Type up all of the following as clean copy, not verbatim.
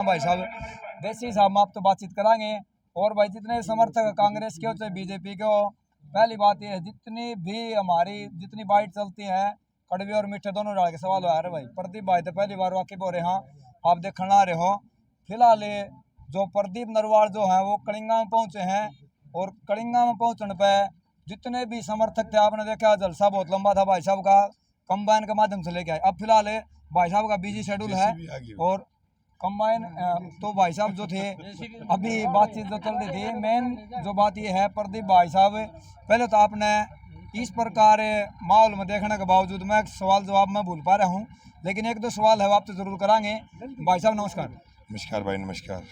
भाई साहब देसी साहब में आप तो बातचीत कराएंगे। और भाई जितने समर्थक कांग्रेस के हो चाहे बीजेपी के हो, पहली बात यह है जितनी भी हमारी जितनी बाइट चलती है कड़वे और मीठे दोनों डाल के सवाल आ रहे भाई। प्रदीप भाई तो पहली बार वाकिफ हो रहे हैं, आप देखने आ रहे हो। फिलहाल जो प्रदीप नरवाल जो है वो कलिंगा में पहुंचे हैं और कलिंगा में पहुंचने पर जितने भी समर्थक थे आपने देखा जलसा बहुत लंबा था भाई साहब का, कंबाइन के माध्यम से लेके आए। अब फिलहाल भाई साहब का बिजी शेड्यूल है और कंबाइन तो भाई साहब जो थे अभी बातचीत जो चल रही थी, मेन जो बात ये है प्रदीप भाई साहब, पहले तो आपने इस प्रकार माहौल में देखने के बावजूद मैं सवाल जवाब में भूल पा रहा हूँ, लेकिन एक दो सवाल है वो आपसे जरूर कराएंगे। भाई साहब नमस्कार। नमस्कार भाई नमस्कार।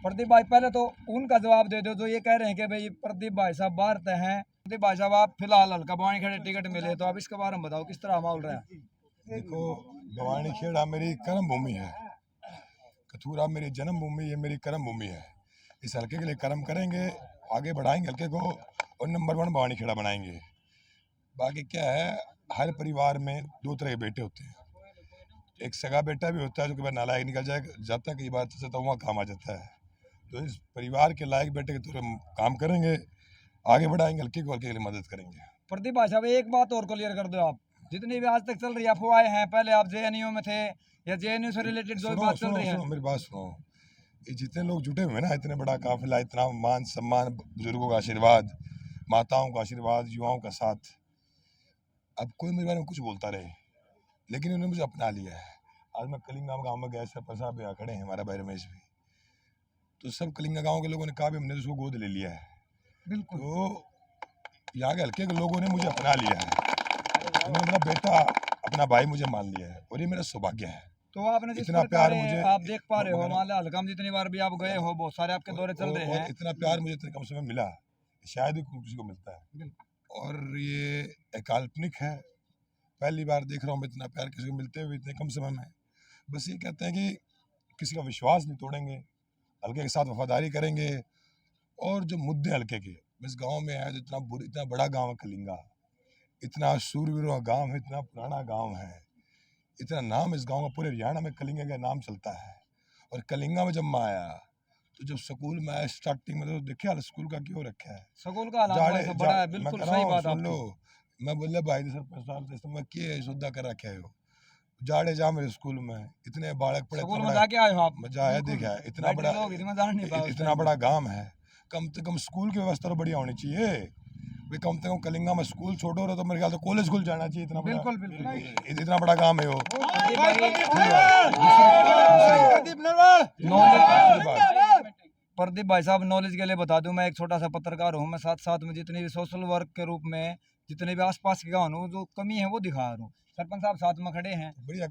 प्रदीप भाई पहले तो उनका जवाब दे दो जो ये कह रहे हैं कि भाई प्रदीप भाई साहब बाहर तय हैं। प्रदीप भाई साहब आप फिलहाल हल्का बवानी खेड़े टिकट मिले, तो आप इसके बारे में बताओ किस तरह माहौल रहा है। देखो बवानी खेड़ा मेरी कर्म भूमि है, कथूरा मेरी जन्म भूमि है, मेरी कर्म भूमि है। इस हल्के के लिए कर्म करेंगे, आगे बढ़ाएंगे हल्के को और नंबर 1 बवानी खेड़ा बनाएंगे। बाकी क्या है, हर परिवार में दो तरह के बेटे होते हैं। एक सगा बेटा भी होता है जो कई बार नालायक निकल जाता है, कई बार तो वहाँ काम आ जाता है। तो इस परिवार के लायक बेटे के तौर पर काम करेंगे, आगे बढ़ाएंगे हल्के को, हल्के के लिए मदद करेंगे। प्रदीप भाई साहब एक बात और क्लियर कर दो, आप जितनी भी आज तक चल रही अफवाहें हैं, पहले आप जेएनयू में थे या जेएनयू से रिलेटेड जो बात चल रही है। मेरी बात सुनो, ये जितने लोग जुटे हुए ना, इतने बड़ा काफिला, इतना मान सम्मान, बुजुर्गों का आशीर्वाद, माताओं का आशीर्वाद, युवाओं का साथ, अब कोई मेरे बारे में कुछ बोलता रहे, लेकिन उन्होंने मुझे अपना लिया है। आज मैं कलिंगा गाँव में गया, सरपंच साहब यहाँ खड़े हैं, हमारा भाई रमेश भी, तो सब कलिंगा गाँव के लोगों ने कहा भी हमने तो उसको गोद ले लिया है। बिल्कुल। तो यहाँ के हल्के के लोगों ने मुझे अपना लिया है, उन्होंने मेरा बेटा अपना भाई मुझे मान लिया है और ये मेरा सौभाग्य है। तो आपने जिस इतना प्यार मुझे आप देख पा रहे हो, मान हल्का में जितनी बार भी आप गए हो, बहुत सारे आपके दौरे चल रहे हैं, इतना प्यार मुझे इतने कम समय मिला, शायद ही किसी को मिलता है। और ये एक काल्पनिक है, पहली बार देख रहा हूँ मैं इतना प्यार किसी को मिलते हुए इतने कम समय में। बस ये कहते हैं कि किसी का विश्वास नहीं तोड़ेंगे, हल्के के साथ वफादारी करेंगे। और जो मुद्दे हल्के के इस गांव में है, जो इतना बड़ा गांव है कलिंगा, इतना शूरवीरों का गांव है, इतना पुराना गांव है, इतना नाम इस गांव का पूरे हरियाणा में कलिंगा का नाम चलता है। और कलिंगा में जब मैं आया तो जब स्कूल में आया स्टार्टिंग में, तो देखिए स्कूल का क्यों रखा है, स्कूल का हालात बड़ा है। बिल्कुल सही बात सुन लो, मैं बोले भाई सरपंच साहब मैं किए सौदा कर रखे हो, जाड़े जा मेरे स्कूल में इतने बालक पड़े, स्कूल में जाके आए हो आप? मजा आया, देखा है इतना बड़ा गांव है, कम से कम स्कूल की व्यवस्था तो बढ़िया होनी चाहिए भाई। कम से कम कलिंगा में स्कूल छोड़ो रहे तो मेरे ख्याल से कॉलेज खुल जाना चाहिए, इतना बिल्कुल इतना बड़ा काम है वो। प्रदीप भाई साहब नॉलेज के लिए बता दूं, मैं एक छोटा सा पत्रकार हूं, मैं साथ साथ में जितनी भी सोशल वर्क के रूप में जितने भी आसपास के गाँव जो कमी है वो दिखा रहा हूँ। सरपंच साहब साथ में खड़े हैं, बढ़िया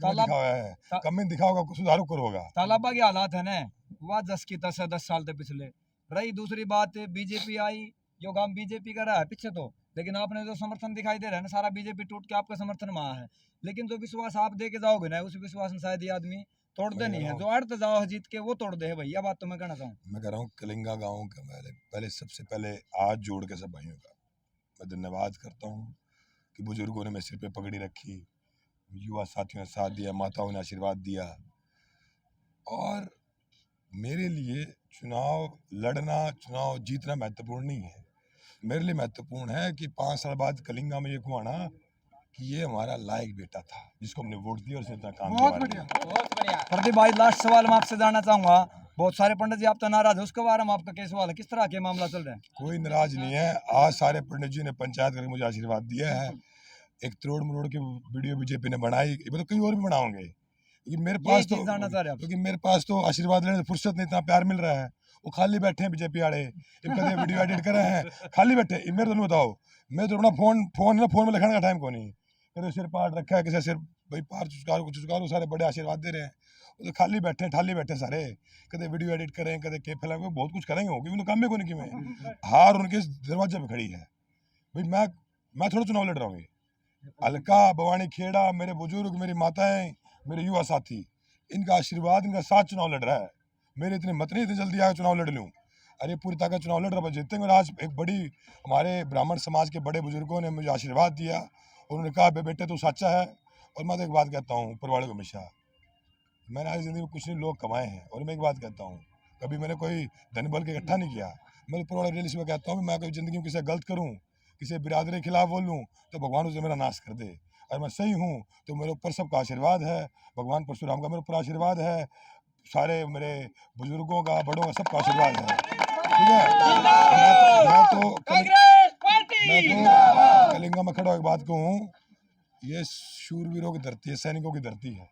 कमी दिखाओगा, कुछ सुधार करोगा। तालाबा के हालात है ना, वह 10 की 10 साल से पिछले रही। दूसरी बात, बीजेपी आई, जो काम बीजेपी का रहा है पीछे तो, लेकिन आपने जो समर्थन दिखाई दे रहा है ना, सारा बीजेपी टूट के आपका समर्थन में आया है। लेकिन जो विश्वास आप दे के जाओगे ना, उस विश्वास में शायद ये आदमी तोड़ते नहीं है, जो अर्थ जाओ जीत के वो तोड़ दे है भैया। बात तो मैं कहना चाहूँ, मैं कह रहा हूँ कलिंगा गाँव का पहले सबसे पहले हाथ जोड़ के सब भाइयों का मैं धन्यवाद करता हूँ कि बुजुर्गों ने मेरे सिर पे पगड़ी रखी, युवा साथियों ने साथ दिया, माताओं ने आशीर्वाद दिया। और मेरे लिए चुनाव लड़ना, चुनाव जीतना महत्वपूर्ण नहीं है, मेरे लिए महत्वपूर्ण है कि 5 साल बाद कलिंगा में ये कुआना कि ये हमारा लायक बेटा था जिसको हमने वोट दिया और उसने इतना काम किया। बहुत बढ़िया। प्रदीप भाई लास्ट सवाल मैं आपसे जानना चाहूंगा, बहुत सारे पंडित जी आप तो नाराज है, उसके बारे में आपका क्या सवाल है, किस तरह के मामला चल रहे हैं? कोई नाराज नहीं है, आज सारे पंडित जी ने पंचायत करके मुझे आशीर्वाद दिया है। एक तरोड़ मरोड़ की वीडियो बीजेपी ने बनाई, मतलब कई और भी बनाओगे, क्योंकि मेरे पास तो आशीर्वाद लेने फुर्सत नहीं, इतना प्यार मिल रहा है। वो खाली बैठे हैं बीजेपी वाले, कदे वीडियो एडिट कर रहे हैं, खाली बैठे। मेरे तो बताओ, मैं तो अपना फोन में लिखने का टाइम को नहीं, कदे सिर पाट रखा है, किसी सिर भाई पार चुचकारो, सारे बड़े आशीर्वाद दे रहे हैं। वो तो खाली बैठे ठाली बैठे सारे, कदे वीडियो एडिट करें, कदे के फैलाएंगे, बहुत कुछ करेंगे, क्योंकि उन्होंने काम में को नहीं किए। हार उनके दरवाजे पे खड़ी है भाई। मैं थोड़ा चुनाव लड़ रहा हूँ, हल्का बवानी खेड़ा, मेरे बुजुर्ग, मेरी माताएं, मेरे युवा साथी, इनका आशीर्वाद, इनका साथ चुनाव लड़ रहा है। मेरे इतने मत नहीं इतनी जल्दी आगे चुनाव लड़ लूँ, अरे पूरी ताकत चुनाव लड़ रहा है, जीतेंगे। और आज एक बड़ी हमारे ब्राह्मण समाज के बड़े बुजुर्गों ने मुझे आशीर्वाद दिया, उन्होंने कहा बेटे तू सच्चा है। और मैं तो एक बात कहता हूँ ऊपर वाले को हमेशा, मैंने आज ज़िंदगी में कुछ नहीं लोग कमाए हैं। और मैं एक बात कहता हूँ, कभी मैंने कोई धन बल के इकट्ठा नहीं किया। मैं तो पूरा रियलिस्ट में कहता हूँ, मैं कोई ज़िंदगी में किसी गलत करूँ, किसी बिरादरी के खिलाफ बोलूँ, तो भगवान उसे मेरा नाश कर दे। और मैं सही हूँ तो मेरे ऊपर सबका आशीर्वाद है, भगवान परशुराम का मेरे ऊपर आशीर्वाद है, सारे मेरे बुजुर्गों का, बड़ों का, सबका आशीर्वाद है। ठीक है। मैं तो कलिंगा में खड़ा एक बात कहूँ, ये शूरवीरों की धरती है, सैनिकों की धरती है।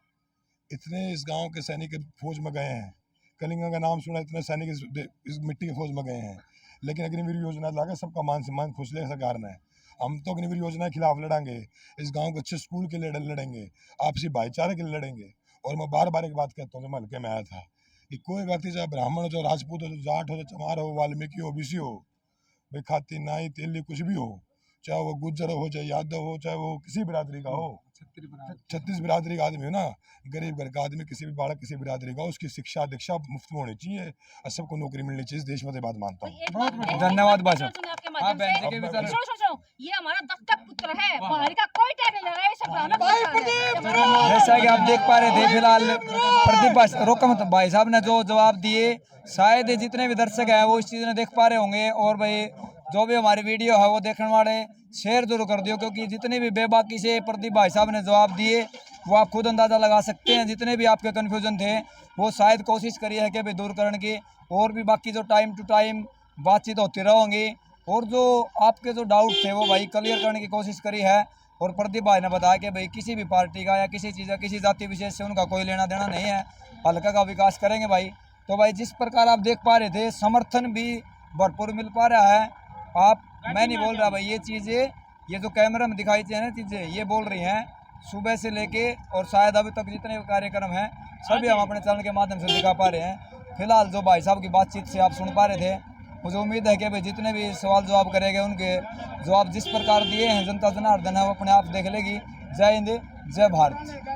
इतने इस गांव के सैनिक फौज में गए हैं, कलिंगा का नाम सुना, इतने सैनिक इस मिट्टी की फौज में गए हैं, लेकिन अग्निवीर योजना ला के सबका मान सम्मान खुश ले सरकार ने। हम तो अग्निवीर योजना के खिलाफ लड़ेंगे, इस गांव के अच्छे स्कूल के लिए लड़ेंगे, आपसी भाईचारे के लिए लड़ेंगे। और मैं बार बार एक बात कहता हूँ, जब मैं हल्के में आया था, कि कोई व्यक्ति चाहे ब्राह्मण हो, चाहे राजपूत हो, चाहे जाट हो, चाहे चमार हो, वाल्मीकि हो, ओबीसी हो, भाई खाती नाई तेली कुछ भी हो, चाहे वो गुज्जर हो, चाहे यादव हो, चाहे वो किसी बिरादरी का हो, 36 बिरादरी का आदमी हो ना, गरीब घर का आदमी, किसी भी बालक किसी बिरादरी का, उसकी शिक्षा दीक्षा मुफ्त में होनी चाहिए और सबको नौकरी मिलनी चाहिए। इस देश में बात मानता हूँ। धन्यवाद भाषा। ये हमारा दत्तक पुत्र है, बाहर का कोई टैग नहीं लगा, ये सब है। जैसा कि आप देख पा रहे थे, फिलहाल प्रदीप रोका मत भाई साहब ने जो जवाब दिए, शायद जितने भी दर्शक हैं वो इस चीज़ ने देख पा रहे होंगे। और भाई जो भी हमारी वीडियो है वो देखने वाले शेयर जरूर कर दियो, क्योंकि जितने भी बेबाकी से प्रदीप भाई साहब ने जवाब दिए वो आप खुद अंदाज़ा लगा सकते हैं। जितने भी आपके कन्फ्यूजन थे वो शायद कोशिश करी है कि भाई दूर करने की, और भी बाकी जो टाइम टू टाइम बातचीत होती रहेंगी, और जो आपके जो डाउट थे वो भाई क्लियर करने की कोशिश करी है। और प्रदीप भाई ने बताया कि भाई किसी भी पार्टी का या किसी चीज़ का, किसी जाति विशेष से उनका कोई लेना देना नहीं है, हल्का का विकास करेंगे भाई। तो भाई जिस प्रकार आप देख पा रहे थे, समर्थन भी भरपूर मिल पा रहा है। आप, मैं नहीं बोल रहा भाई, ये चीज़ें, ये जो कैमरा में दिखाई दे रही चीज़ें, ये बोल रही हैं सुबह से लेके, और शायद अभी तक जितने कार्यक्रम हैं सभी हम अपने चैनल के माध्यम से दिखा पा रहे हैं। फिलहाल जो भाई साहब की बातचीत से आप सुन पा रहे थे, मुझे उम्मीद है कि भाई जितने भी सवाल जवाब करेंगे उनके जवाब जिस प्रकार दिए हैं जनता जनार्दन है वो अपने आप देख लेगी। जय हिंद, जय भारत।